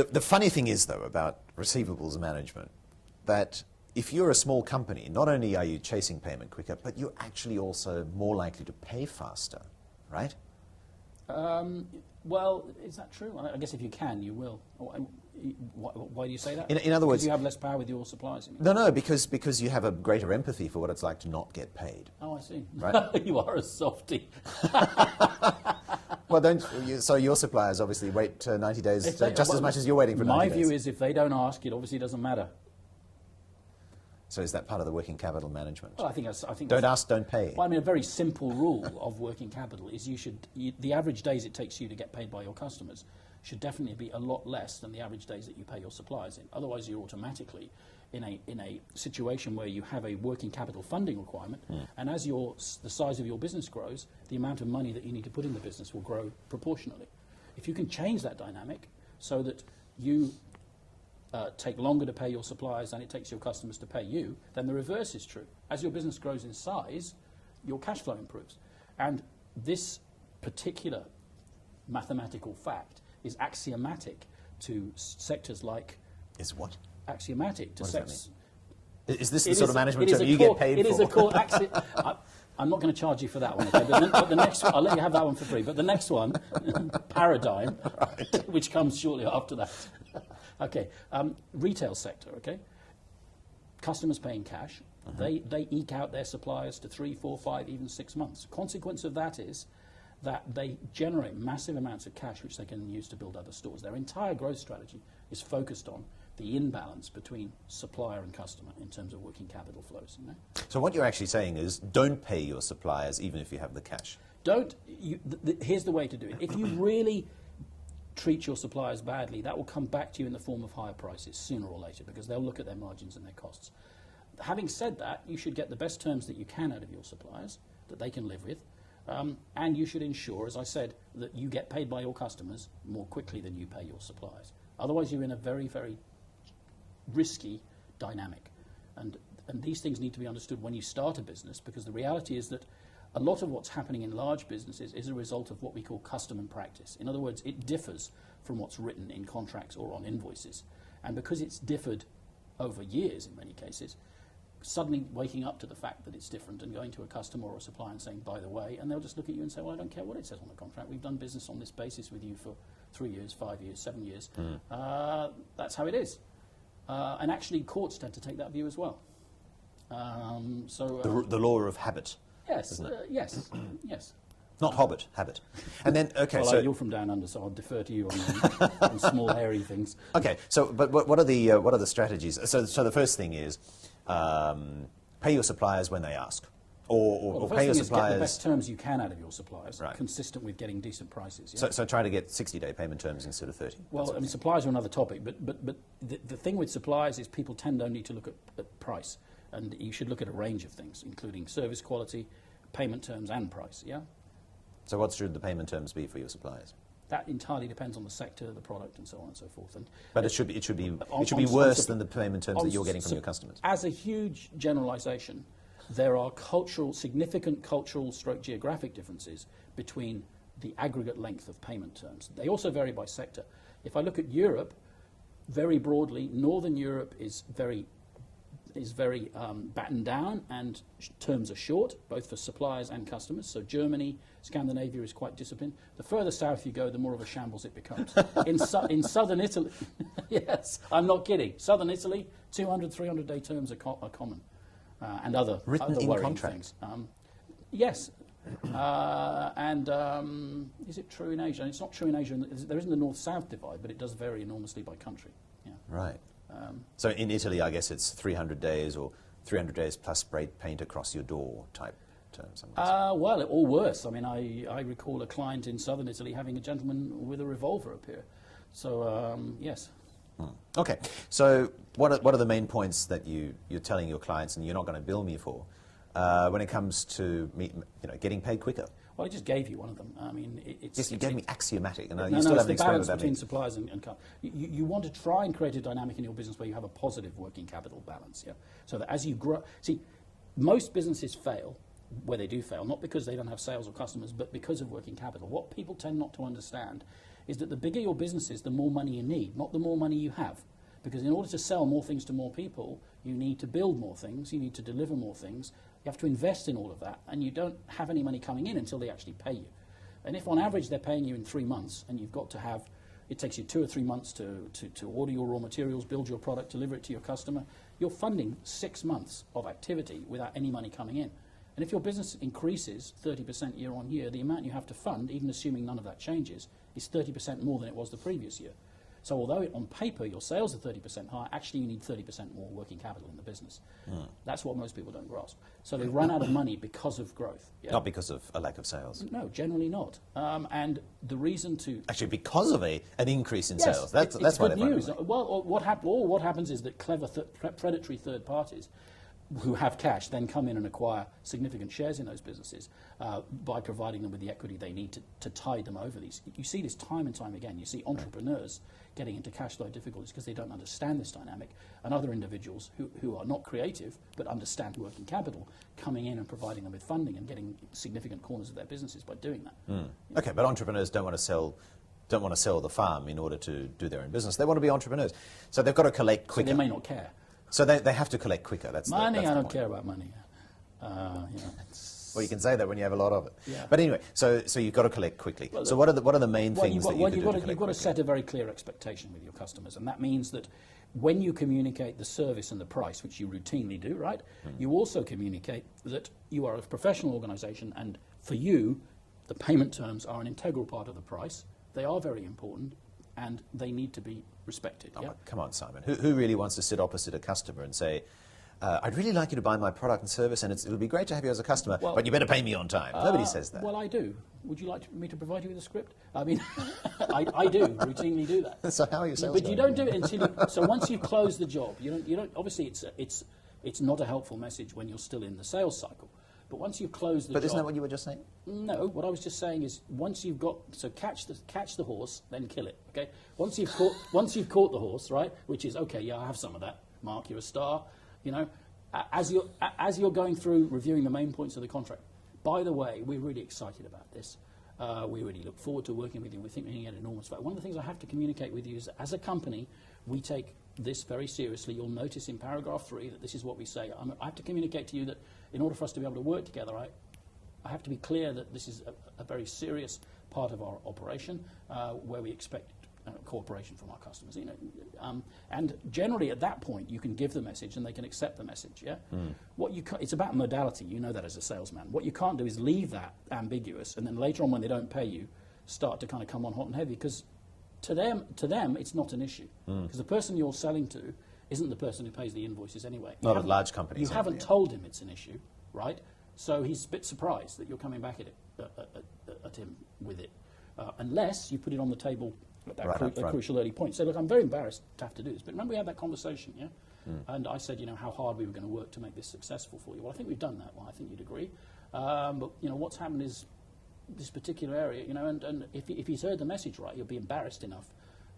The funny thing is, though, about receivables management, that if you're a small company, not only are you chasing payment quicker, but you're actually also more likely to pay faster, right? Well, is that true? I guess if you can, you will. Why do you say that? In other words, because you have less power with your suppliers. No, because you have a greater empathy for what it's like to not get paid. Oh, I see. Right? You are a softie. Well, so your suppliers obviously wait 90 days just as much as you're waiting for 90 days. My view is if they don't ask, it obviously doesn't matter. So is that part of the working capital management? Well, I think don't ask, don't pay. Well, I mean, a very simple rule of working capital is the average days it takes you to get paid by your customers should definitely be a lot less than the average days that you pay your suppliers in. Otherwise, you're automatically in a situation where you have a working capital funding requirement, and as the size of your business grows, the amount of money that you need to put in the business will grow proportionally. If you can change that dynamic so that you take longer to pay your suppliers than it takes your customers to pay you, then the reverse is true. As your business grows in size, your cash flow improves. And this particular mathematical fact is axiomatic to sectors like... Is what? Axiomatic to sectors... Is this the sort of management term you get paid for? I'm not going to charge you for that one, okay? But the next one, I'll let you have that one for free. But the next one, paradigm, right, which comes shortly after that. Okay, retail sector, okay? Customers paying cash, they eke out their suppliers to 3, 4, 5, even 6 months. Consequence of that is that they generate massive amounts of cash which they can use to build other stores. Their entire growth strategy is focused on the imbalance between supplier and customer in terms of working capital flows. You know? So what you're actually saying is don't pay your suppliers even if you have the cash. Here's the way to do it. If you really treat your suppliers badly, that will come back to you in the form of higher prices sooner or later because they'll look at their margins and their costs. Having said that, you should get the best terms that you can out of your suppliers that they can live with, and you should ensure, as I said, that you get paid by your customers more quickly than you pay your suppliers. Otherwise, you're in a very, very risky dynamic. And these things need to be understood when you start a business because the reality is that a lot of what's happening in large businesses is a result of what we call custom and practice. In other words, it differs from what's written in contracts or on invoices. And because it's differed over years in many cases, suddenly waking up to the fact that it's different and going to a customer or a supplier and saying, by the way, and they'll just look at you and say, well, I don't care what it says on the contract. We've done business on this basis with you for 3 years, 5 years, 7 years. That's how it is. And actually, courts tend to take that view as well. The law of habit. Yes, yes, yes. Not hobbit, habit. And then, okay, well, so... you're from down under, so I'll defer to you on small, hairy things. Okay, so, but what are the strategies? So the first thing is pay your suppliers when they ask. Or pay your suppliers... Get the best terms you can out of your suppliers, right, consistent with getting decent prices. Yeah? So try to get 60-day payment terms instead of 30. Well, I mean, suppliers are another topic, but the thing with suppliers is people tend only to look at price, and you should look at a range of things, including service quality, payment terms, and price. Yeah. So what should the payment terms be for your suppliers? That entirely depends on the sector, the product, and so on and so forth. But it should be worse than the payment terms that you're getting from your customers. As a huge generalisation, there are significant cultural / geographic differences between the aggregate length of payment terms. They also vary by sector. If I look at Europe, very broadly, Northern Europe is very battened down, and terms are short, both for suppliers and customers. So Germany, Scandinavia is quite disciplined. The further south you go, the more of a shambles it becomes. In southern Italy, yes, I'm not kidding. Southern Italy, 200, 300-day terms are common. And other worrying things. Yes. Is it true in Asia? And it's not true in Asia. There isn't a north-south divide, but it does vary enormously by country. Yeah. Right. So in Italy, I guess it's 300 days or 300 days plus spray paint across your door type terms. Well, or worse. I mean, I recall a client in southern Italy having a gentleman with a revolver appear. So, yes. Okay, so what are the main points that you're telling your clients and you're not going to bill me for when it comes to getting paid quicker? Well, I just gave you one of them. I mean, you gave me axiomatic, and you still haven't explained what that means. The balance between suppliers and you want to try and create a dynamic in your business where you have a positive working capital balance. Yeah, so that as you grow, see, most businesses fail where they do fail, not because they don't have sales or customers, but because of working capital. What people tend not to understand is that the bigger your business is, the more money you need, not the more money you have. Because in order to sell more things to more people, you need to build more things, you need to deliver more things, you have to invest in all of that, and you don't have any money coming in until they actually pay you. And if on average they're paying you in 3 months, and you've got to have, it takes you 2 or 3 months to order your raw materials, build your product, deliver it to your customer, you're funding 6 months of activity without any money coming in. And if your business increases 30% year on year, the amount you have to fund, even assuming none of that changes, is 30% more than it was the previous year. So although on paper your sales are 30% higher, actually you need 30% more working capital in the business. That's what most people don't grasp. So they run out of money because of growth. Yeah? Not because of a lack of sales. No, generally not. And the reason to... Actually, because of an increase in Yes, sales. That's it's why good they're news. Well, what happens is that clever predatory third parties who have cash then come in and acquire significant shares in those businesses by providing them with the equity they need to tide them over these. You see this time and time again. You see entrepreneurs getting into cash flow difficulties because they don't understand this dynamic, and other individuals who are not creative but understand working capital coming in and providing them with funding and getting significant corners of their businesses by doing that. Okay, but entrepreneurs don't want to sell the farm in order to do their own business. They want to be entrepreneurs. So they've got to collect So quicker. they may not care. So they have to collect quicker. Money, that's I the don't point. care about money. Well, you can say that when you have a lot of it. Yeah. But anyway, so you've got to collect quickly. Well, so what are the main things that you can do to collect You've got to quickly? set a very clear expectation with your customers, and that means that when you communicate the service and the price, which you routinely do, right, you also communicate that you are a professional organisation, and for you, the payment terms are an integral part of the price. They are very important, and they need to be respected. Oh, Yeah? come on, Simon. Who really wants to sit opposite a customer and say, I'd really like you to buy my product and service, and it'll be great to have you as a customer, Well, but you better pay me on time. Nobody says that. Well, I do. Would you like me to provide you with a script? I mean, I do routinely do that. So how are your sales But you going? don't do it until you, so once you've closed the job, you don't. Obviously, it's not a helpful message when you're still in the sales cycle. But once you've closed the job, But isn't that what you were just saying? no, what I was just saying is once you've got, so catch the horse, then kill it. Okay. Once you've caught the horse, right? Which is okay. Yeah, I have some of that. Mark, you're a star. You know, as you're going through reviewing the main points of the contract. By the way, we're really excited about this. We really look forward to working with you. We think we can get enormous value. One of the things I have to communicate with you is, as a company, we take this very seriously. You'll notice in paragraph 3 that this is what we say. I have to communicate to you that in order for us to be able to work together, I have to be clear that this is a very serious part of our operation where we expect cooperation from our customers. You know, and generally at that point you can give the message and they can accept the message. Yeah. What you it's about modality. You know that as a salesman. What you can't do is leave that ambiguous and then later on when they don't pay you, start to kind of come on hot and heavy, because to them it's not an issue, because the person you're selling to isn't the person who pays the invoices anyway. Not of large companies. You haven't told him it's an issue, right? So he's a bit surprised that you're coming back at him with it, unless you put it on the table at that crucial early point. So look, I'm very embarrassed to have to do this, but remember we had that conversation, yeah? And I said, you know, how hard we were going to work to make this successful for you. Well, I think we've done that. Well, I think you'd agree. But you know, what's happened is this particular area, you know, and if he's heard the message right, he'll be embarrassed enough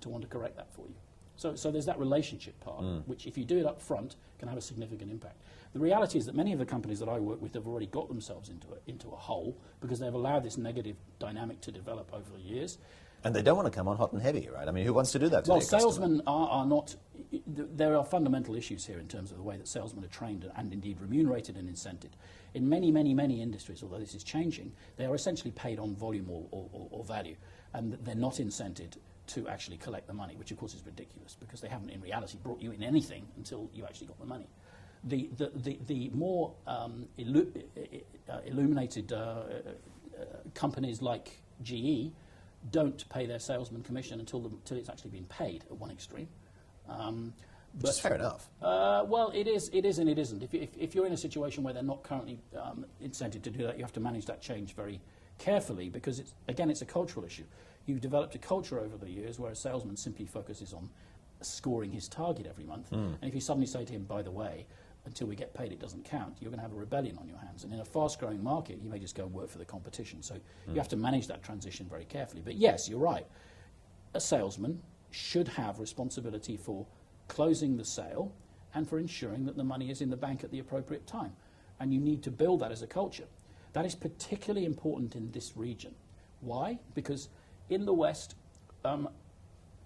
to want to correct that for you. So there's that relationship part, which if you do it up front, can have a significant impact. The reality is that many of the companies that I work with have already got themselves into a hole because they've allowed this negative dynamic to develop over the years. And they don't want to come on hot and heavy, right? I mean, who wants to do that to Well, their customer? salesmen are not... There are fundamental issues here in terms of the way that salesmen are trained and indeed remunerated and incented. In many, many, many industries, although this is changing, they are essentially paid on volume or value, and they're not incented to actually collect the money, which of course is ridiculous because they haven't in reality brought you in anything until you actually got the money. The more illuminated companies like GE don't pay their salesman commission until it's actually been paid at one extreme. Which is fair enough. Well, it is and it isn't. If you're in a situation where they're not currently incented to do that, you have to manage that change very carefully because, it's a cultural issue. You've developed a culture over the years where a salesman simply focuses on scoring his target every month. And if you suddenly say to him, by the way, until we get paid it doesn't count, you're going to have a rebellion on your hands. And in a fast-growing market, you may just go and work for the competition. So you have to manage that transition very carefully. But yes, you're right. A salesman should have responsibility for closing the sale and for ensuring that the money is in the bank at the appropriate time. And you need to build that as a culture. That is particularly important in this region. Why? Because in the West,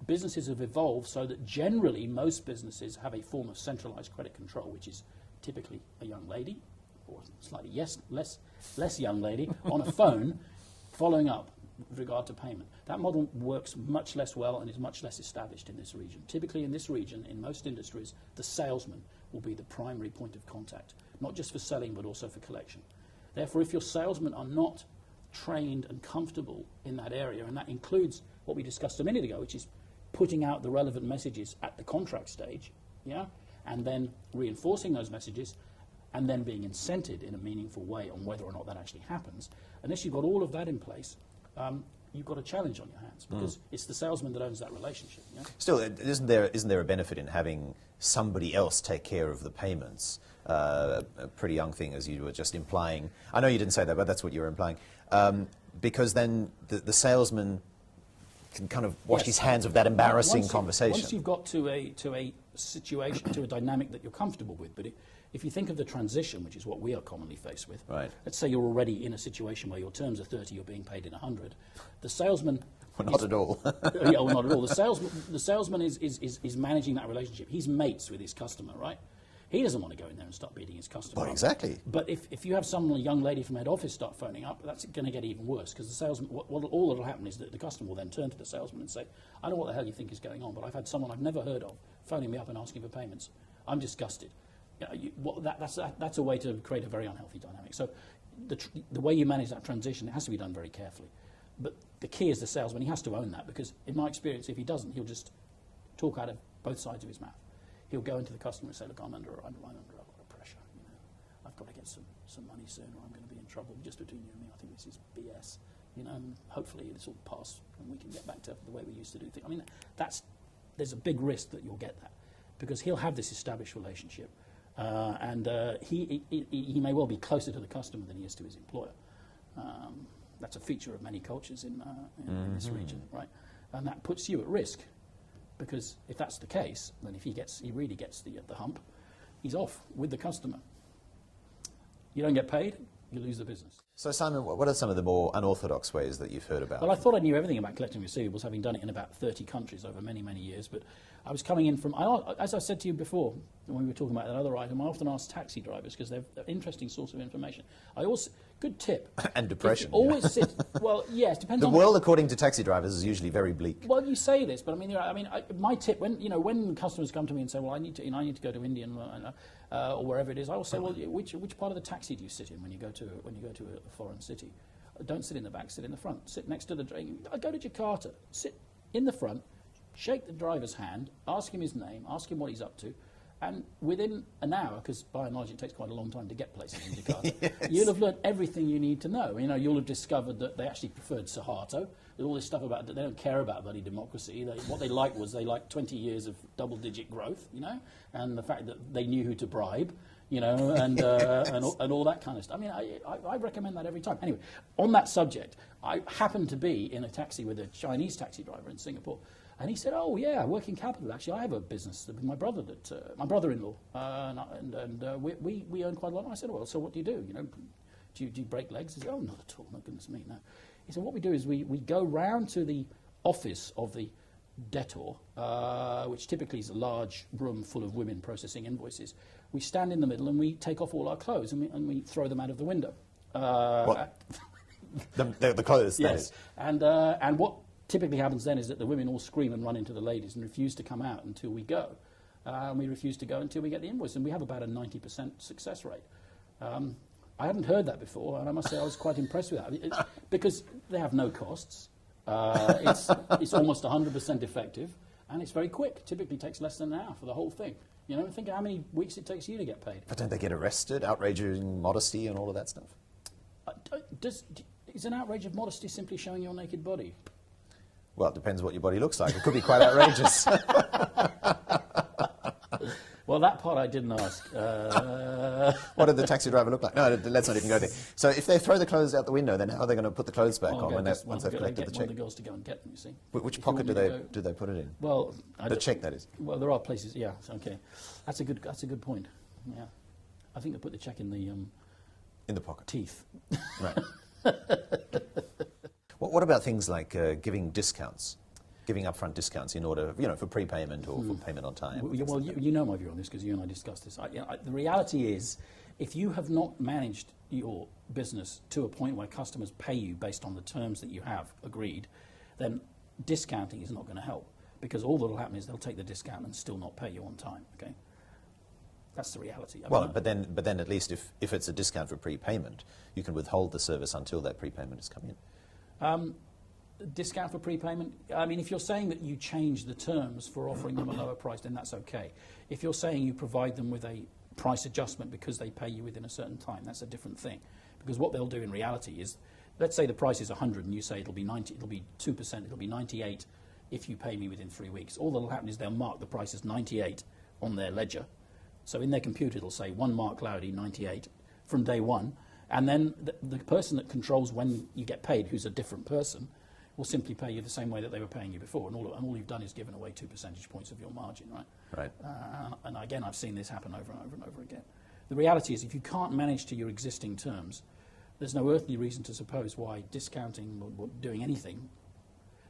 businesses have evolved so that generally most businesses have a form of centralized credit control, which is typically a young lady, or slightly less young lady, on a phone following up with regard to payment. That model works much less well and is much less established in this region. Typically in this region, in most industries, the salesman will be the primary point of contact, not just for selling but also for collection. Therefore, if your salesmen are not trained and comfortable in that area, and that includes what we discussed a minute ago, which is putting out the relevant messages at the contract stage, yeah, and then reinforcing those messages, and then being incented in a meaningful way on whether or not that actually happens. Unless you've got all of that in place, you've got a challenge on your hands, because it's the salesman that owns that relationship. Yeah? Still, isn't there a benefit in having somebody else take care of the payments? A pretty young thing, as you were just implying. I know you didn't say that, but that's what you were implying. Because then the salesman can kind of wash his hands of that embarrassing conversation. Once you've got to a situation, to a dynamic that you're comfortable with, but if you think of the transition, which is what we are commonly faced with, right. Let's say you're already in a situation where your terms are 30, you're being paid in 100. The salesman... Well, not at all. Yeah, well, not at all. The salesman is managing that relationship. He's mates with his customer, right? He doesn't want to go in there and start beating his customer Well, up. exactly. But if you have a young lady from head office start phoning up, that's going to get even worse, because the salesman, all that will happen is that the customer will then turn to the salesman and say, I don't know what the hell you think is going on, but I've had someone I've never heard of phoning me up and asking for payments. I'm disgusted. That's a way to create a very unhealthy dynamic. So the way you manage that transition, it has to be done very carefully. But the key is the salesman. He has to own that, because in my experience, if he doesn't, he'll just talk out of both sides of his mouth. He'll go into the customer and say, look, I'm under a lot of pressure. You know, I've got to get some money soon, or I'm going to be in trouble. Just between you and me, I think this is BS. You know, and hopefully this will pass and we can get back to the way we used to do things. I mean, there's a big risk that you'll get that, because he'll have this established relationship, and he may well be closer to the customer than he is to his employer. That's a feature of many cultures in this region, right? And that puts you at risk. Because if that's the case, then if he really gets the hump, he's off with the customer. You don't get paid, you lose the business. So, Simon, what are some of the more unorthodox ways that you've heard about? Well, I thought I knew everything about collecting receivables, having done it in about 30 countries over many, many years. But I was coming in from, as I said to you before, when we were talking about that other item, I often ask taxi drivers, because they're an interesting source of information. Good tip. And depression. Always sit. Well, yes, depends. The world, according to taxi drivers, is usually very bleak. Well, you say this, but I mean, my tip when customers come to me and say, well, I need to go to India or wherever it is, I will say, well, which part of the taxi do you sit in when you go to a foreign city? Don't sit in the back, sit in the front. Sit next to the driver. Go to Jakarta, sit in the front, shake the driver's hand, ask him his name, ask him what he's up to. And within an hour, because by and large it takes quite a long time to get places in Jakarta, yes. You'll have learned everything you need to know. You know, you'll have discovered that they actually preferred Suharto. There's all this stuff about that they don't care about bloody democracy. What they liked was 20 years of double-digit growth, you know, and the fact that they knew who to bribe, you know, and all that kind of stuff. I mean, I recommend that every time. Anyway, on that subject, I happened to be in a taxi with a Chinese taxi driver in Singapore. And he said, "Oh yeah, working capital. Actually, I have a business with my brother my brother-in-law, and we earn quite a lot." I said, "Well, so what do you do? You know, do you break legs?" He said, "Oh, not at all. No, goodness me, no." He said, "What we do is we go round to the office of the debtor, which typically is a large room full of women processing invoices. We stand in the middle and we take off all our clothes and we throw them out of the window." What? the clothes. Yes, and what typically happens then is that the women all scream and run into the ladies and refuse to come out until we go. And we refuse to go until we get the invoice. And we have about a 90% success rate. I hadn't heard that before, and I must say I was quite impressed with that. Because they have no costs. It's almost 100% effective, and it's very quick. Typically takes less than an hour for the whole thing. You know, think of how many weeks it takes you to get paid. But don't they get arrested, outraging modesty and all of that stuff? Is an outrage of modesty simply showing your naked body? Well, it depends what your body looks like. It could be quite outrageous. Well, that part I didn't ask. What did the taxi driver look like? No, let's not even go there. So if they throw the clothes out the window, then how are they going to put the clothes back on once they've collected the check? One of the girls to go and get them, you see. Which pocket do they put it in? Well, the check, that is. Well, there are places. Yeah, okay. That's a good point. Yeah, I think they put the check in In the pocket. teeth. Right. What about things like giving discounts, giving upfront discounts in order, for prepayment or for payment on time? Well, you know my view on this because you and I discussed this. The reality is, if you have not managed your business to a point where customers pay you based on the terms that you have agreed, then discounting is not going to help, because all that will happen is they'll take the discount and still not pay you on time. Okay, that's the reality. But then at least if it's a discount for prepayment, you can withhold the service until that prepayment has come in. Discount for prepayment? I mean, if you're saying that you change the terms for offering them a lower price, then that's okay. If you're saying you provide them with a price adjustment because they pay you within a certain time, that's a different thing. Because what they'll do in reality is, let's say the price is 100 and you say it'll be 90, it'll be 2%, it'll be 98 if you pay me within 3 weeks. All that'll happen is they'll mark the price as 98 on their ledger. So in their computer it'll say one Mark Lowdy 98 from day one, and then the person that controls when you get paid, who's a different person, will simply pay you the same way that they were paying you before, and all you've done is given away 2 percentage points of your margin, right? Right. And again, I've seen this happen over and over and over again. The reality is, if you can't manage to your existing terms, there's no earthly reason to suppose why discounting or doing anything,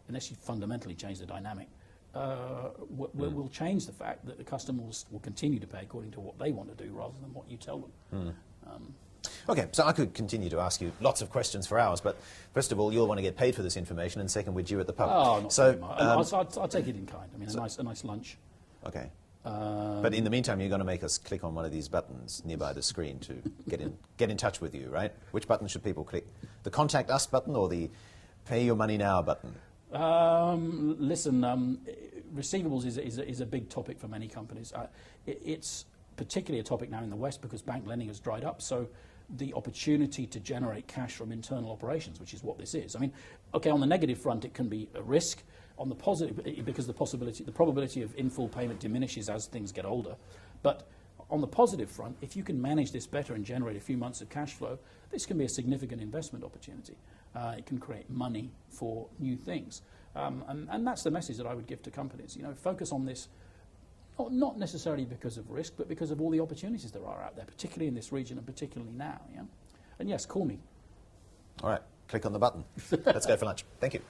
unless you fundamentally change the dynamic, will change the fact that the customers will continue to pay according to what they want to do rather than what you tell them. Okay, so I could continue to ask you lots of questions for hours, but first of all, you'll want to get paid for this information, and second, we're due at the pub. Oh, not so very much. I'll take it in kind. I mean, a nice lunch. Okay. But in the meantime, you're going to make us click on one of these buttons nearby the screen to get in touch with you, right? Which button should people click? The Contact Us button or the Pay Your Money Now button? Listen, receivables is a big topic for many companies. It's particularly a topic now in the West because bank lending has dried up. So the opportunity to generate cash from internal operations, which is what this is. I mean, okay, on the negative front, it can be a risk. On the positive, because the probability of in-full payment diminishes as things get older. But on the positive front, if you can manage this better and generate a few months of cash flow, this can be a significant investment opportunity. It can create money for new things. And that's the message that I would give to companies. Focus on this, not necessarily because of risk, but because of all the opportunities there are out there, particularly in this region and particularly now. Yeah? And yes, call me. All right, click on the button. Let's go for lunch. Thank you.